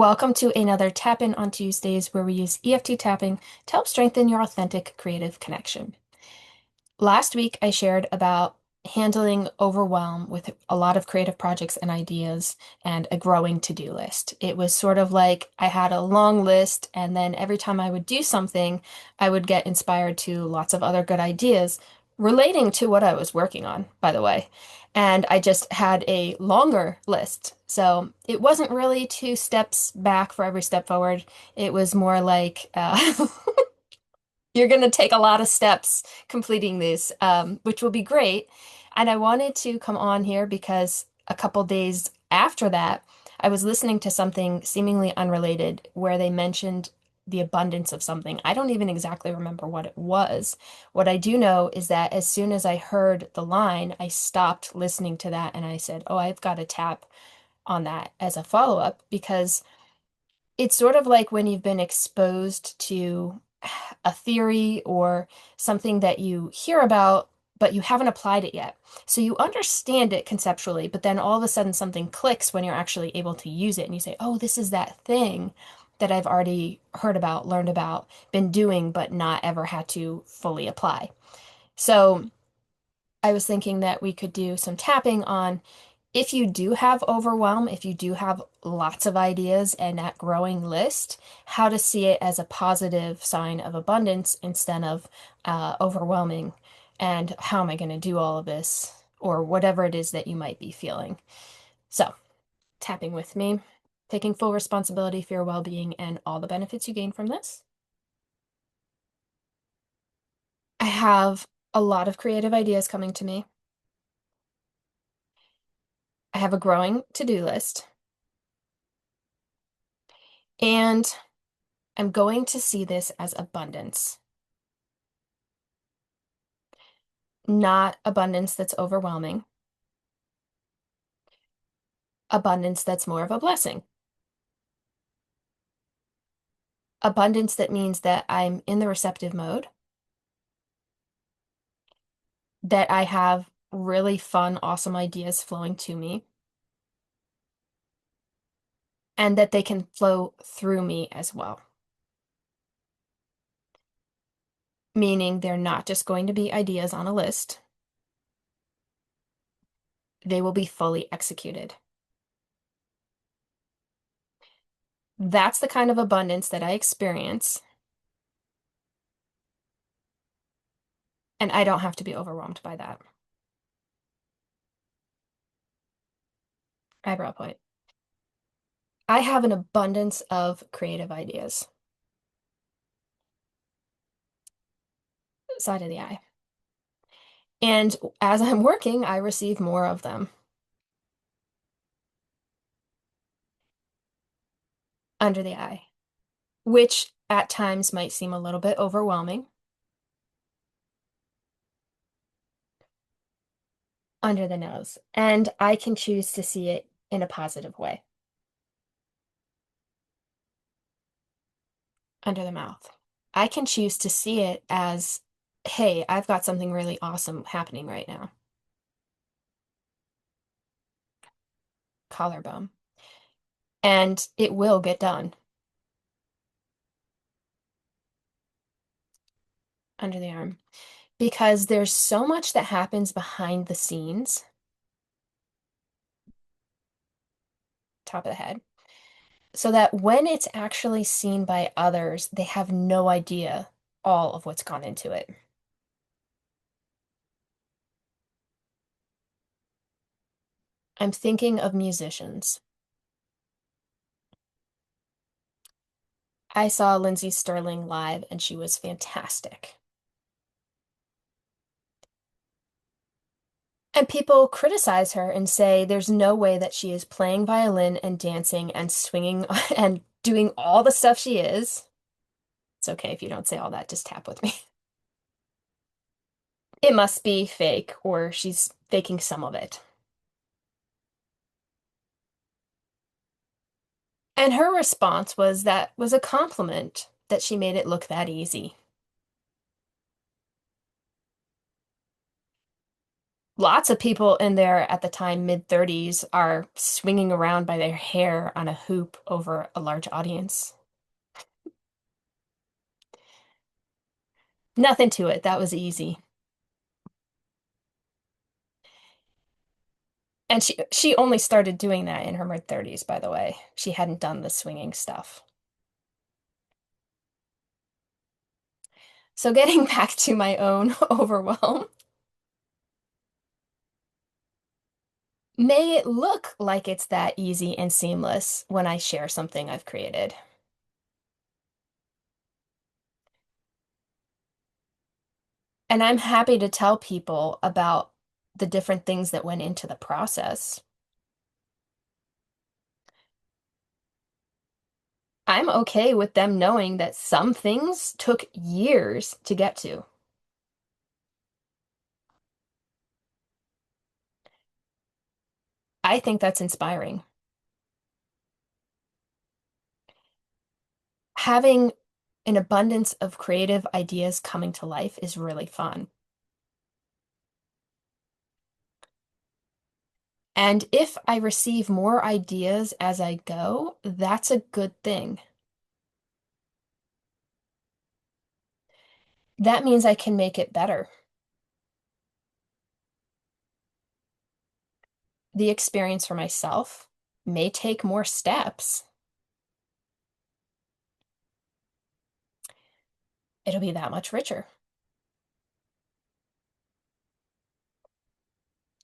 Welcome to another Tap In on Tuesdays where we use EFT tapping to help strengthen your authentic creative connection. Last week, I shared about handling overwhelm with a lot of creative projects and ideas and a growing to-do list. It was sort of like I had a long list, and then every time I would do something, I would get inspired to lots of other good ideas relating to what I was working on, by the way. And I just had a longer list. So it wasn't really two steps back for every step forward. It was more like you're going to take a lot of steps completing these, which will be great. And I wanted to come on here because a couple days after that, I was listening to something seemingly unrelated where they mentioned the abundance of something. I don't even exactly remember what it was. What I do know is that as soon as I heard the line, I stopped listening to that and I said, oh, I've got to tap on that as a follow-up because it's sort of like when you've been exposed to a theory or something that you hear about, but you haven't applied it yet. So you understand it conceptually, but then all of a sudden something clicks when you're actually able to use it and you say, oh, this is that thing that I've already heard about, learned about, been doing, but not ever had to fully apply. So I was thinking that we could do some tapping on if you do have overwhelm, if you do have lots of ideas and that growing list, how to see it as a positive sign of abundance instead of overwhelming. And how am I going to do all of this? Or whatever it is that you might be feeling. So, tapping with me, taking full responsibility for your well-being and all the benefits you gain from this. I have a lot of creative ideas coming to me. I have a growing to-do list. And I'm going to see this as abundance, not abundance that's overwhelming, abundance that's more of a blessing, abundance that means that I'm in the receptive mode, that I have really fun, awesome ideas flowing to me, and that they can flow through me as well. Meaning they're not just going to be ideas on a list, they will be fully executed. That's the kind of abundance that I experience, and I don't have to be overwhelmed by that. Eyebrow point. I have an abundance of creative ideas. Side of the eye. And as I'm working, I receive more of them under the eye, which at times might seem a little bit overwhelming under the nose. And I can choose to see it in a positive way under the mouth. I can choose to see it as, hey, I've got something really awesome happening right now. Collarbone. And it will get done under the arm because there's so much that happens behind the scenes, top of the head, so that when it's actually seen by others, they have no idea all of what's gone into it. I'm thinking of musicians. I saw Lindsay Sterling live and she was fantastic. And people criticize her and say there's no way that she is playing violin and dancing and swinging and doing all the stuff she is. It's okay if you don't say all that, just tap with me. It must be fake or she's faking some of it. And her response was that was a compliment that she made it look that easy. Lots of people in their, at the time, mid-30s are swinging around by their hair on a hoop over a large audience. Nothing to it. That was easy. And she only started doing that in her mid-30s, by the way. She hadn't done the swinging stuff. So getting back to my own overwhelm, may it look like it's that easy and seamless when I share something I've created. And I'm happy to tell people about the different things that went into the process. I'm okay with them knowing that some things took years to get to. I think that's inspiring. Having an abundance of creative ideas coming to life is really fun. And if I receive more ideas as I go, that's a good thing. That means I can make it better. The experience for myself may take more steps. It'll be that much richer.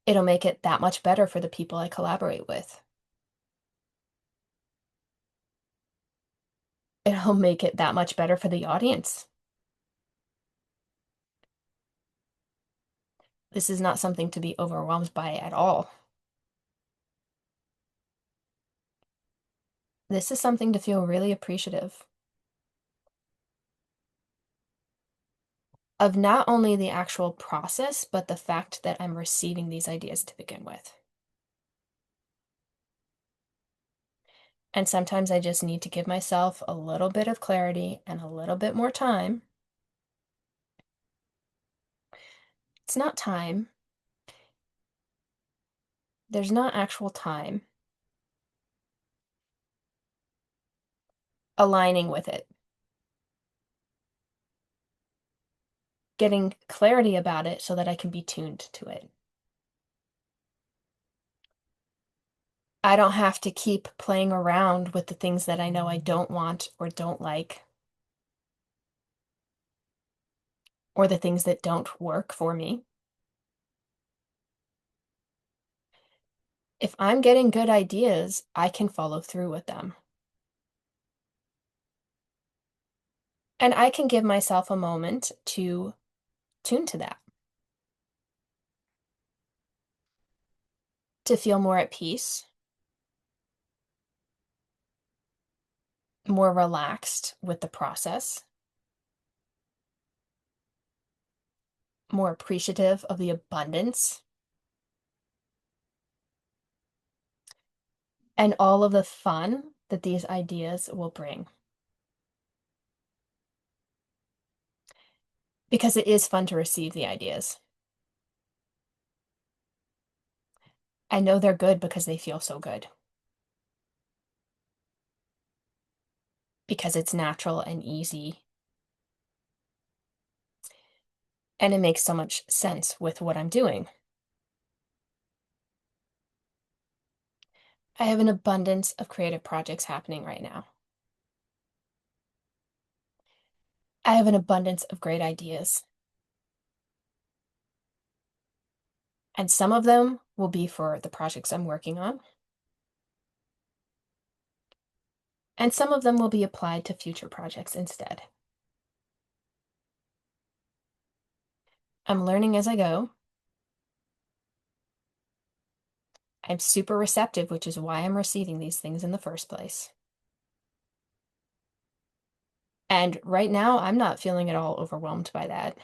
It'll make it that much better for the people I collaborate with. It'll make it that much better for the audience. This is not something to be overwhelmed by at all. This is something to feel really appreciative of, not only the actual process, but the fact that I'm receiving these ideas to begin with. And sometimes I just need to give myself a little bit of clarity and a little bit more time. It's not time. There's not actual time. Aligning with it. Getting clarity about it so that I can be tuned to it. I don't have to keep playing around with the things that I know I don't want or don't like, or the things that don't work for me. If I'm getting good ideas, I can follow through with them. And I can give myself a moment to tune to that, to feel more at peace, more relaxed with the process, more appreciative of the abundance and all of the fun that these ideas will bring. Because it is fun to receive the ideas. I know they're good because they feel so good. Because it's natural and easy. And it makes so much sense with what I'm doing. I have an abundance of creative projects happening right now. I have an abundance of great ideas. And some of them will be for the projects I'm working on. And some of them will be applied to future projects instead. I'm learning as I go. I'm super receptive, which is why I'm receiving these things in the first place. And right now, I'm not feeling at all overwhelmed by that.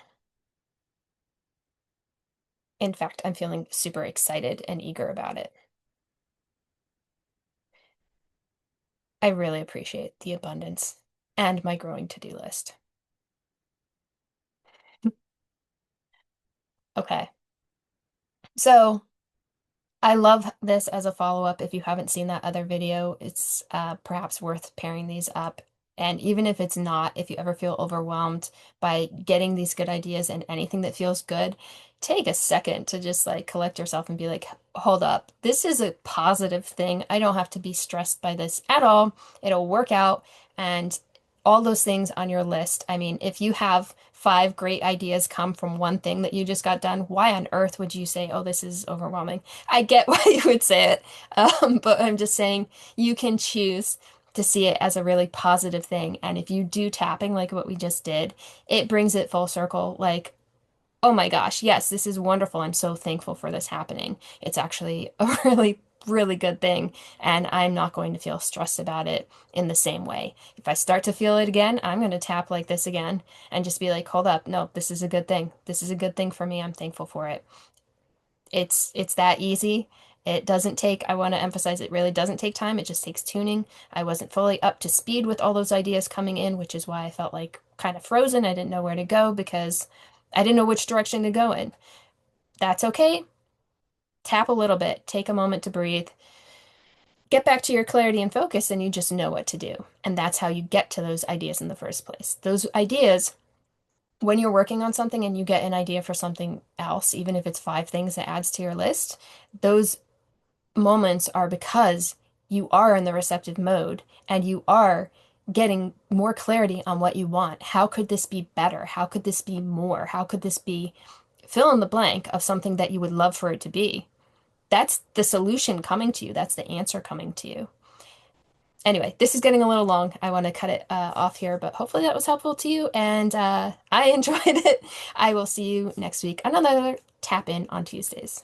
In fact, I'm feeling super excited and eager about it. I really appreciate the abundance and my growing to-do list. Okay. So I love this as a follow-up. If you haven't seen that other video, it's perhaps worth pairing these up. And even if it's not, if you ever feel overwhelmed by getting these good ideas and anything that feels good, take a second to just like collect yourself and be like, hold up, this is a positive thing. I don't have to be stressed by this at all. It'll work out. And all those things on your list. I mean, if you have five great ideas come from one thing that you just got done, why on earth would you say, oh, this is overwhelming? I get why you would say it, but I'm just saying you can choose to see it as a really positive thing. And if you do tapping like what we just did, it brings it full circle. Like, oh my gosh, yes, this is wonderful. I'm so thankful for this happening. It's actually a really, really good thing. And I'm not going to feel stressed about it in the same way. If I start to feel it again, I'm going to tap like this again and just be like, hold up, no, this is a good thing. This is a good thing for me. I'm thankful for it. It's that easy. It doesn't take, I want to emphasize it really doesn't take time. It just takes tuning. I wasn't fully up to speed with all those ideas coming in, which is why I felt like kind of frozen. I didn't know where to go because I didn't know which direction to go in. That's okay. Tap a little bit, take a moment to breathe, get back to your clarity and focus, and you just know what to do. And that's how you get to those ideas in the first place. Those ideas, when you're working on something and you get an idea for something else, even if it's five things that adds to your list, those moments are because you are in the receptive mode and you are getting more clarity on what you want. How could this be better? How could this be more? How could this be fill in the blank of something that you would love for it to be? That's the solution coming to you. That's the answer coming to you. Anyway, this is getting a little long. I want to cut it off here, but hopefully that was helpful to you. And I enjoyed it. I will see you next week on another tap in on Tuesdays.